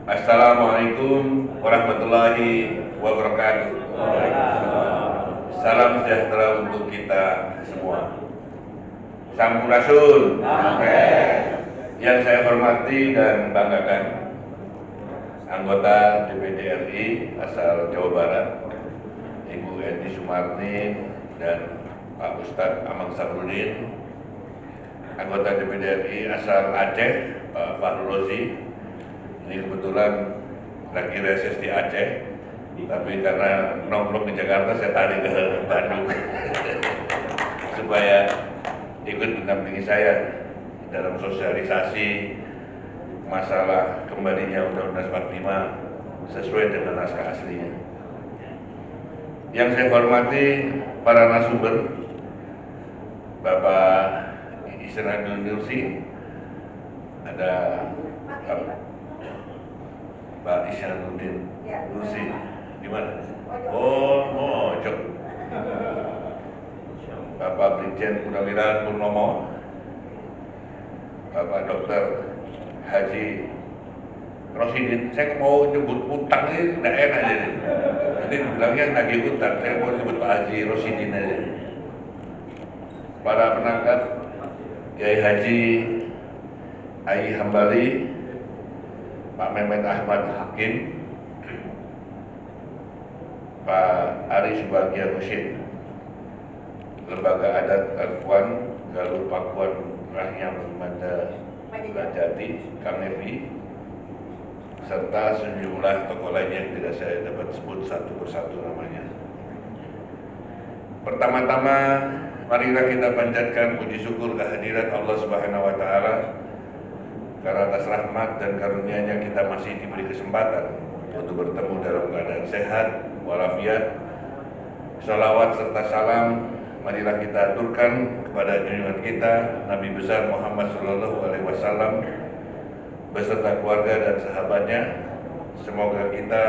Assalamualaikum warahmatullahi wabarakatuh. Salam sejahtera untuk kita semua. Sampurasun. Yang saya hormati dan banggakan, anggota DPD RI asal Jawa Barat, Ibu Eni Sumarni dan Pak Ustadz Amang Sabrudin, anggota DPD RI asal Aceh, Pak Fahru Rozi. Ini kebetulan lagi reses di Aceh, tapi karena nongkrong di Jakarta saya tarik ke Bandung supaya ikut mendampingi saya dalam sosialisasi masalah kembalinya Undang-Undang 45 sesuai dengan naskah aslinya. Yang saya hormati para narasumber, Bapak Isranul Nursi, ada Pak Isyanuddin Nursi, di mana? Oh, mojok. Bapak Brigjen Purnawirawan Purnomo, Bapak Dr. Haji Rosidin. Saya mau nyebut utang ini tidak enak jadi. Nanti bilangnya nagih utang, saya mau nyebut Pak Haji Rosidin aja. Para penangkat, Kiai Haji Ai Hambali, Pak Mehmet Ahmad Hakim, Pak Ari Subagia Husin, Lembaga Adat Kapuan Galuh Pakuan Rahyam Mada Rajati Kamevi, serta sejumlah tokoh lainnya yang tidak saya dapat sebut satu persatu namanya. Pertama-tama, marilah kita panjatkan puji syukur kehadirat Allah Subhanahu wa Ta'ala, karena atas rahmat dan karunia-Nya kita masih diberi kesempatan untuk bertemu dalam keadaan sehat walafiat. Salawat serta salam marilah kita aturkan kepada junjungan kita Nabi besar Muhammad SAW beserta keluarga dan sahabatnya. Semoga kita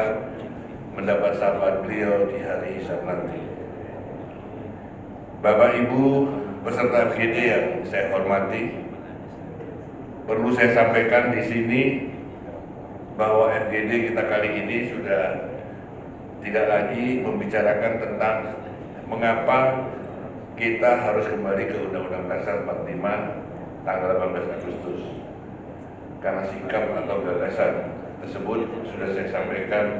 mendapat syafaat beliau di hari hisab nanti. Bapak Ibu beserta FGD yang saya hormati, perlu saya sampaikan di sini bahwa FGD kita kali ini sudah tidak lagi membicarakan tentang mengapa kita harus kembali ke Undang-Undang Dasar 45 tanggal 18 Agustus. Karena sikap atau gagasan tersebut sudah saya sampaikan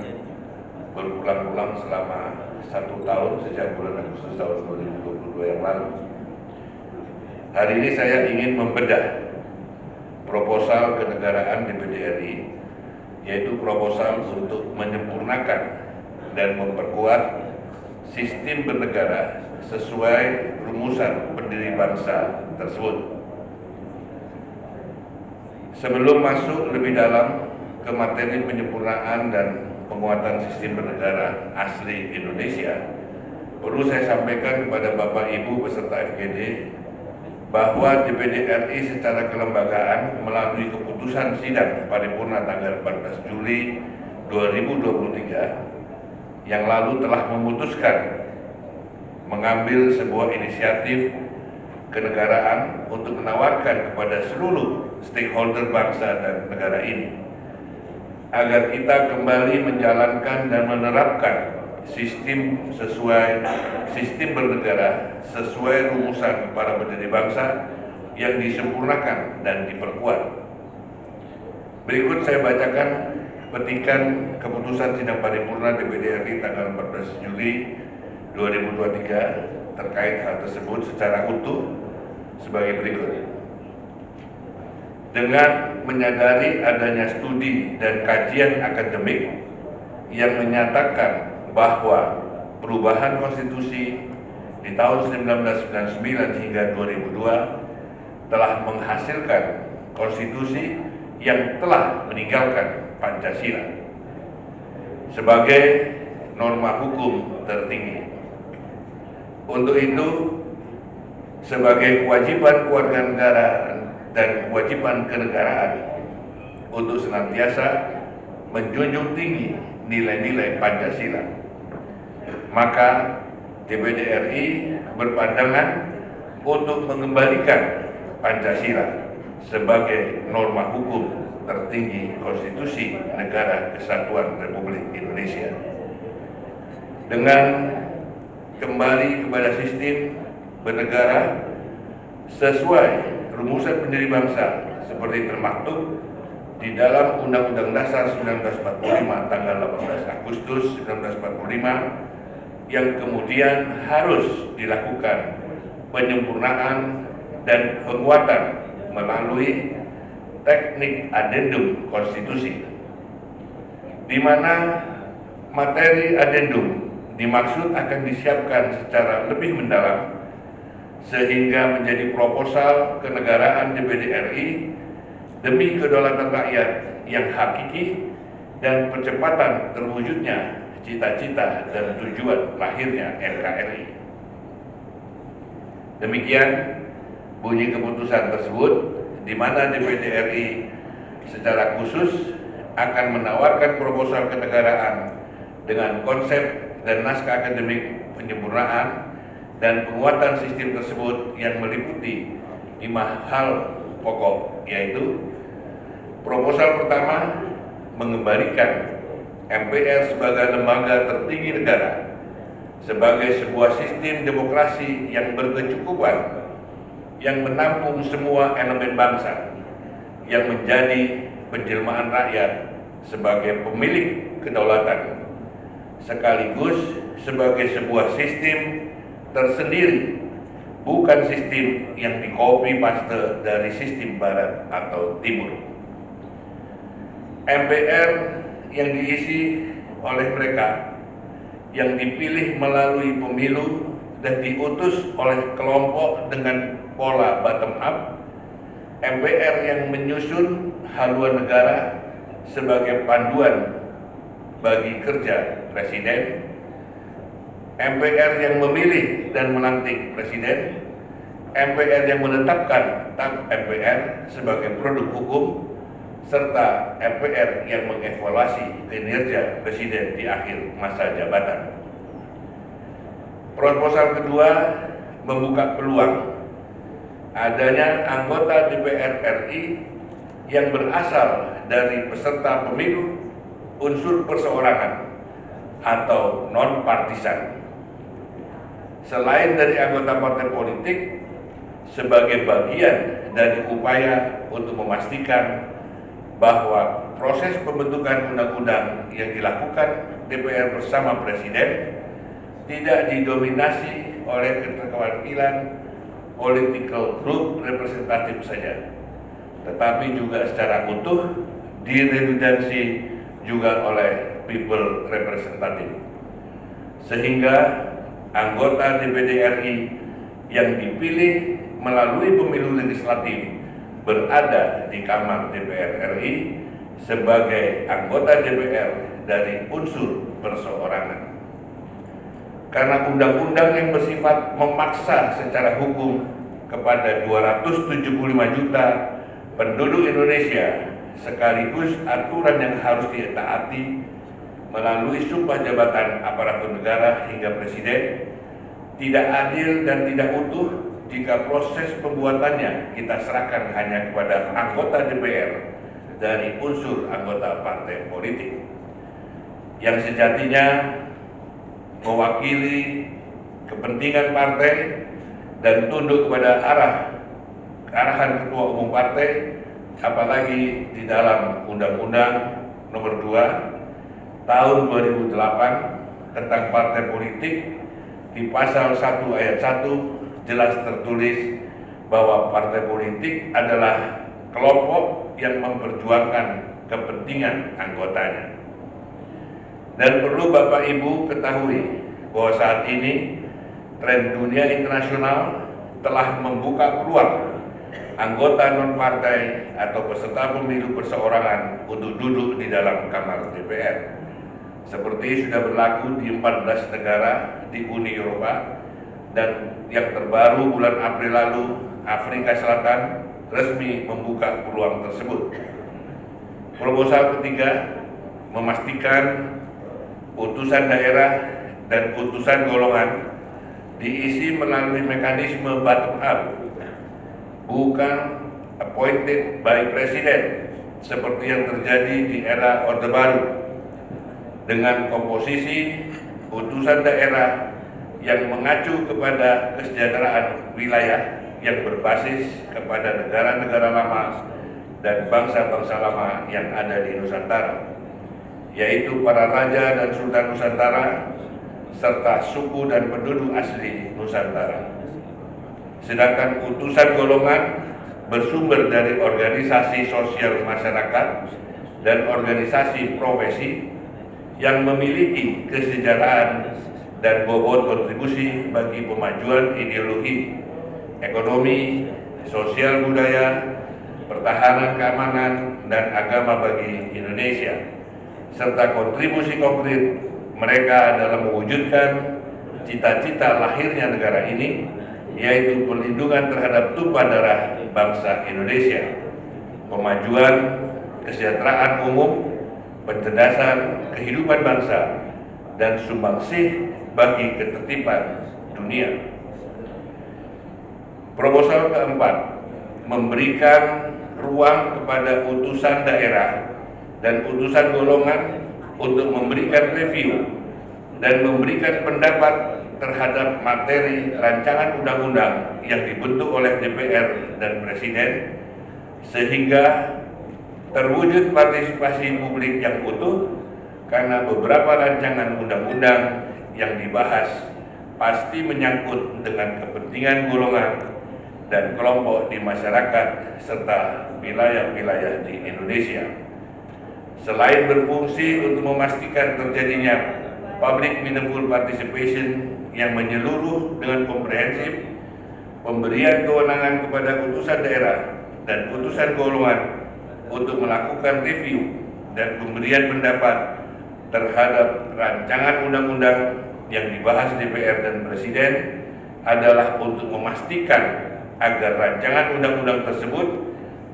berulang-ulang selama 1 tahun sejak bulan Agustus tahun 2022 yang lalu. Hari ini saya ingin membedah proposal kenegaraan DPD RI, yaitu proposal untuk menyempurnakan dan memperkuat sistem bernegara sesuai rumusan pendiri bangsa tersebut. Sebelum masuk lebih dalam ke materi penyempurnaan dan penguatan sistem bernegara asli Indonesia, perlu saya sampaikan kepada Bapak Ibu beserta FGD bahwa DPD RI secara kelembagaan melalui keputusan sidang paripurna tanggal 14 Juli 2023 yang lalu telah memutuskan mengambil sebuah inisiatif kenegaraan untuk menawarkan kepada seluruh stakeholder bangsa dan negara ini agar kita kembali menjalankan dan menerapkan sistem bernegara sesuai rumusan para pendiri bangsa yang disempurnakan dan diperkuat. Berikut saya bacakan petikan keputusan sidang paripurna DPD RI tanggal 14 Juli 2023 terkait hal tersebut secara utuh sebagai berikut. Dengan menyadari adanya studi dan kajian akademik yang menyatakan bahwa perubahan konstitusi di tahun 1999 hingga 2002 telah menghasilkan konstitusi yang telah meninggalkan Pancasila sebagai norma hukum tertinggi. Untuk itu, sebagai kewajiban kewarganegaraan dan kewajiban kenegaraan untuk senantiasa menjunjung tinggi nilai-nilai Pancasila, maka DPD RI berpandangan untuk mengembalikan Pancasila sebagai norma hukum tertinggi Konstitusi Negara Kesatuan Republik Indonesia. Dengan kembali kepada sistem bernegara sesuai rumusan pendiri bangsa seperti termaktub di dalam Undang-Undang Dasar 1945 tanggal 18 Agustus 1945 yang kemudian harus dilakukan penyempurnaan dan penguatan melalui teknik adendum konstitusi, di mana materi adendum dimaksud akan disiapkan secara lebih mendalam sehingga menjadi proposal kenegaraan DPD RI demi kedaulatan rakyat yang hakiki dan percepatan terwujudnya cita-cita dan tujuan lahirnya NKRI. Demikian bunyi keputusan tersebut, di mana DPD RI secara khusus akan menawarkan proposal kenegaraan dengan konsep dan naskah akademik penyempurnaan dan penguatan sistem tersebut yang meliputi 5 hal pokok, yaitu proposal pertama, mengembalikan MPR sebagai lembaga tertinggi negara sebagai sebuah sistem demokrasi yang berkecukupan, yang menampung semua elemen bangsa, yang menjadi penjelmaan rakyat sebagai pemilik kedaulatan, sekaligus sebagai sebuah sistem tersendiri, bukan sistem yang dikopi paste dari sistem barat atau timur. MPR yang diisi oleh mereka yang dipilih melalui pemilu dan diutus oleh kelompok dengan pola bottom up, MPR yang menyusun haluan negara sebagai panduan bagi kerja presiden, MPR yang memilih dan melantik presiden, MPR yang menetapkan TAP MPR sebagai produk hukum, serta MPR yang mengevaluasi kinerja presiden di akhir masa jabatan. Proposal kedua membuka peluang adanya anggota DPR RI yang berasal dari peserta pemilu unsur perseorangan atau non-partisan, selain dari anggota partai politik, sebagai bagian dari upaya untuk memastikan bahwa proses pembentukan undang-undang yang dilakukan DPR bersama Presiden tidak didominasi oleh keterwakilan political group representatif saja, tetapi juga secara utuh direpresentasi juga oleh people representative, sehingga anggota DPD RI yang dipilih melalui pemilu legislatif berada di kamar DPR RI sebagai anggota DPR dari unsur perseorangan. Karena undang-undang yang bersifat memaksa secara hukum kepada 275 juta penduduk Indonesia, sekaligus aturan yang harus ditaati melalui sumpah jabatan aparatur negara hingga presiden, tidak adil dan tidak utuh jika proses pembuatannya kita serahkan hanya kepada anggota DPR dari unsur anggota partai politik yang sejatinya mewakili kepentingan partai dan tunduk kepada arahan ketua umum partai, apalagi di dalam Undang-Undang Nomor 2 Tahun 2008 tentang partai politik, di pasal 1 ayat 1 jelas tertulis bahwa partai politik adalah kelompok yang memperjuangkan kepentingan anggotanya. Dan perlu Bapak Ibu ketahui bahwa saat ini tren dunia internasional telah membuka peluang anggota non-partai atau peserta pemilu perseorangan untuk duduk di dalam kamar DPR. Seperti sudah berlaku di 14 negara di Uni Eropa, dan yang terbaru bulan April lalu Afrika Selatan resmi membuka peluang tersebut. Proposal ketiga memastikan utusan daerah dan utusan golongan diisi melalui mekanisme bottom up, bukan appointed by presiden seperti yang terjadi di era Orde Baru dengan komposisi utusan daerah yang mengacu kepada kesejahteraan wilayah yang berbasis kepada negara-negara lama dan bangsa-bangsa lama yang ada di Nusantara, yaitu para raja dan sultan Nusantara serta suku dan penduduk asli Nusantara. Sedangkan utusan golongan bersumber dari organisasi sosial masyarakat dan organisasi profesi yang memiliki kesejahteraan dan bobot kontribusi bagi pemajuan ideologi, ekonomi, sosial budaya, pertahanan keamanan, dan agama bagi Indonesia, serta kontribusi konkret mereka dalam mewujudkan cita-cita lahirnya negara ini, yaitu perlindungan terhadap tumpah darah bangsa Indonesia, pemajuan kesejahteraan umum, pencerdasan kehidupan bangsa, dan sumbangsih bagi ketertiban dunia. Proposal keempat, memberikan ruang kepada utusan daerah dan utusan golongan untuk memberikan review dan memberikan pendapat terhadap materi rancangan undang-undang yang dibentuk oleh DPR dan Presiden, sehingga terwujud partisipasi publik yang utuh, karena beberapa rancangan undang-undang yang dibahas pasti menyangkut dengan kepentingan golongan dan kelompok di masyarakat serta wilayah-wilayah di Indonesia. Selain berfungsi untuk memastikan terjadinya public meaningful participation yang menyeluruh dengan komprehensif, pemberian kewenangan kepada utusan daerah dan utusan golongan untuk melakukan review dan pemberian pendapat terhadap rancangan undang-undang yang dibahas DPR dan Presiden adalah untuk memastikan agar rancangan undang-undang tersebut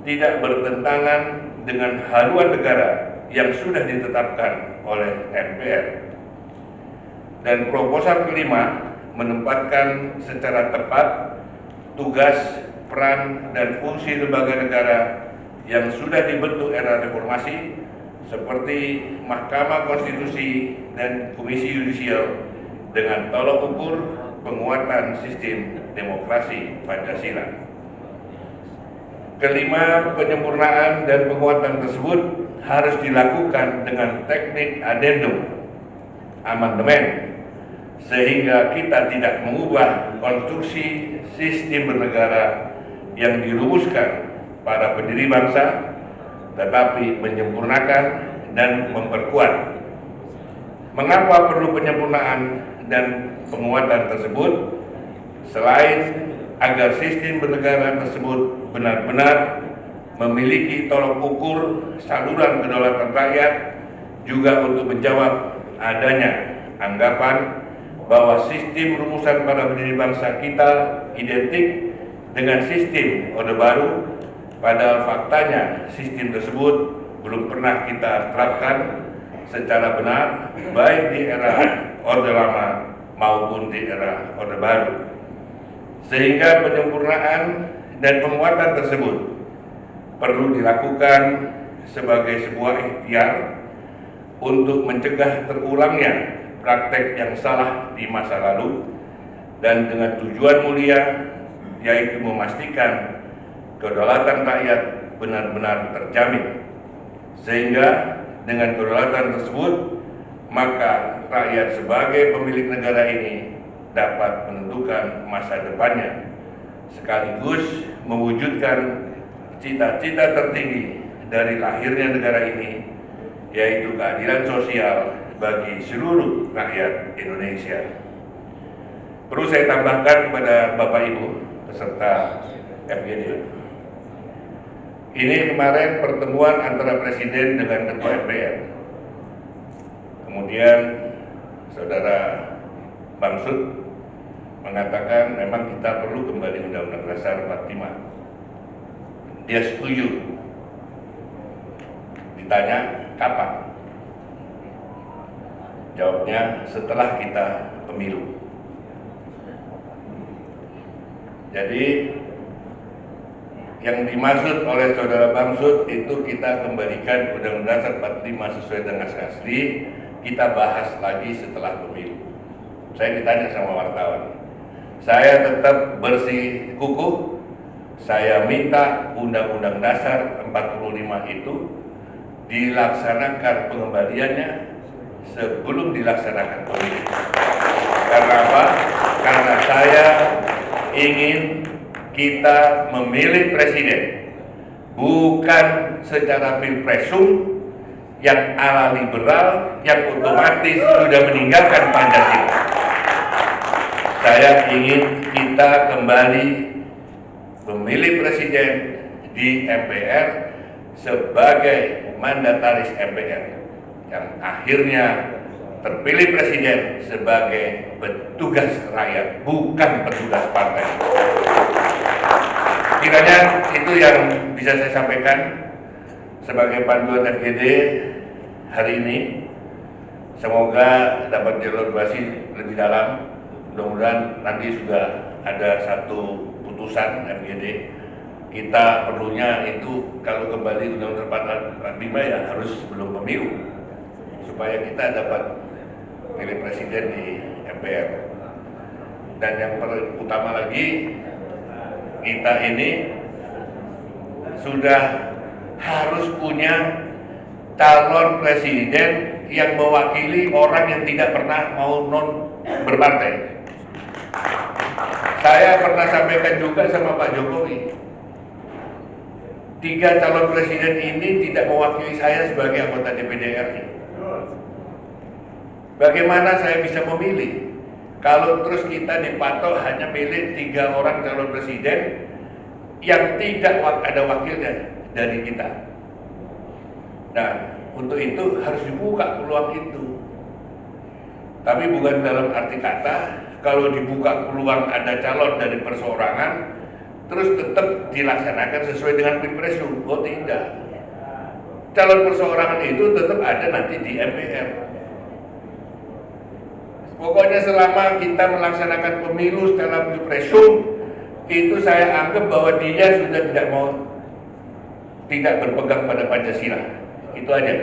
tidak bertentangan dengan haluan negara yang sudah ditetapkan oleh MPR. Dan proposal kelima, menempatkan secara tepat tugas, peran, dan fungsi lembaga negara yang sudah dibentuk era reformasi seperti Mahkamah Konstitusi dan Komisi Yudisial dengan tolok ukur penguatan sistem demokrasi Pancasila. Kelima, penyempurnaan dan penguatan tersebut harus dilakukan dengan teknik adendum, amandemen, sehingga kita tidak mengubah konstruksi sistem bernegara yang dirumuskan para pendiri bangsa, tetapi menyempurnakan dan memperkuat. Mengapa perlu penyempurnaan dan penguatan tersebut? Selain agar sistem bernegara tersebut benar-benar memiliki tolok ukur saluran kedaulatan rakyat, juga untuk menjawab adanya anggapan bahwa sistem rumusan para pendiri bangsa kita identik dengan sistem Orde Baru, padahal faktanya sistem tersebut belum pernah kita terapkan secara benar, baik di era Orde Lama maupun di era Orde Baru. Sehingga penyempurnaan dan penguatan tersebut perlu dilakukan sebagai sebuah ikhtiar untuk mencegah terulangnya praktek yang salah di masa lalu, dan dengan tujuan mulia, yaitu memastikan kedaulatan rakyat benar-benar terjamin. Sehingga dengan kedaulatan tersebut, maka rakyat sebagai pemilik negara ini dapat menentukan masa depannya, sekaligus mewujudkan cita-cita tertinggi dari lahirnya negara ini, yaitu keadilan sosial bagi seluruh rakyat Indonesia. Perlu saya tambahkan kepada Bapak Ibu peserta FGD, ini kemarin pertemuan antara Presiden dengan Ketua MPR. Kemudian Saudara Bamsud mengatakan memang kita perlu kembali Undang-Undang Dasar 45. Dia setuju. Ditanya kapan? Jawabnya setelah kita pemilu. Jadi yang dimaksud oleh Saudara Bamsud itu kita kembalikan Undang-Undang Dasar 45 sesuai dengan asli, kita bahas lagi setelah pemilu. Saya ditanya sama wartawan, saya tetap bersih kukuh, saya minta Undang-Undang Dasar 45 itu dilaksanakan pengembaliannya sebelum dilaksanakan pemilu. Karena apa? Karena saya ingin kita memilih presiden bukan secara pilpresum yang ala liberal yang otomatis sudah meninggalkan Pancasila. Saya ingin kita kembali memilih presiden di MPR sebagai mandataris MPR yang akhirnya terpilih presiden sebagai petugas rakyat, bukan petugas partai. Kiranya itu yang bisa saya sampaikan sebagai panduan FGD hari ini. Semoga dapat dielaborasi lebih dalam. Mudah-mudahan nanti sudah ada satu putusan FGD. Kita perlunya itu kalau kembali Undang-Undang 45 ya harus sebelum pemilu supaya kita dapat pilih presiden di MPR. Dan yang utama lagi, kita ini sudah harus punya calon presiden yang mewakili orang yang tidak pernah mau berpartai. Saya pernah sampaikan juga sama Pak Jokowi, 3 calon presiden ini tidak mewakili saya sebagai anggota DPD RI. Bagaimana saya bisa memilih kalau terus kita dipatok hanya milih 3 orang calon presiden yang tidak ada wakilnya dari kita. Nah, untuk itu harus dibuka peluang itu. Tapi bukan dalam arti kata kalau dibuka peluang ada calon dari perseorangan terus tetap dilaksanakan sesuai dengan pilpresum. Oh tidak. Calon perseorangan itu tetap ada nanti di MPR. Pokoknya selama kita melaksanakan pemilu secara pilpresum, itu saya anggap bahwa dia sudah tidak berpegang pada Pancasila. Itu aja.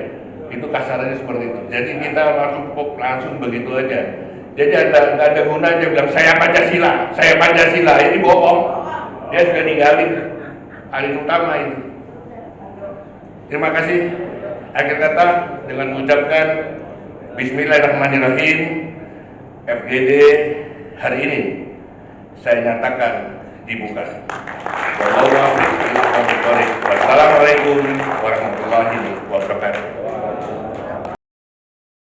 Itu kasarannya seperti itu. Jadi kita langsung begitu aja. Jadi nggak ada gunanya bilang saya Pancasila. Ini bohong. Dia sudah ninggalin paling utama itu. Terima kasih. Akhir kata dengan mengucapkan Bismillahirrahmanirrahim. FGD hari ini saya nyatakan dibuka. Wassalamualaikum warahmatullahi wabarakatuh.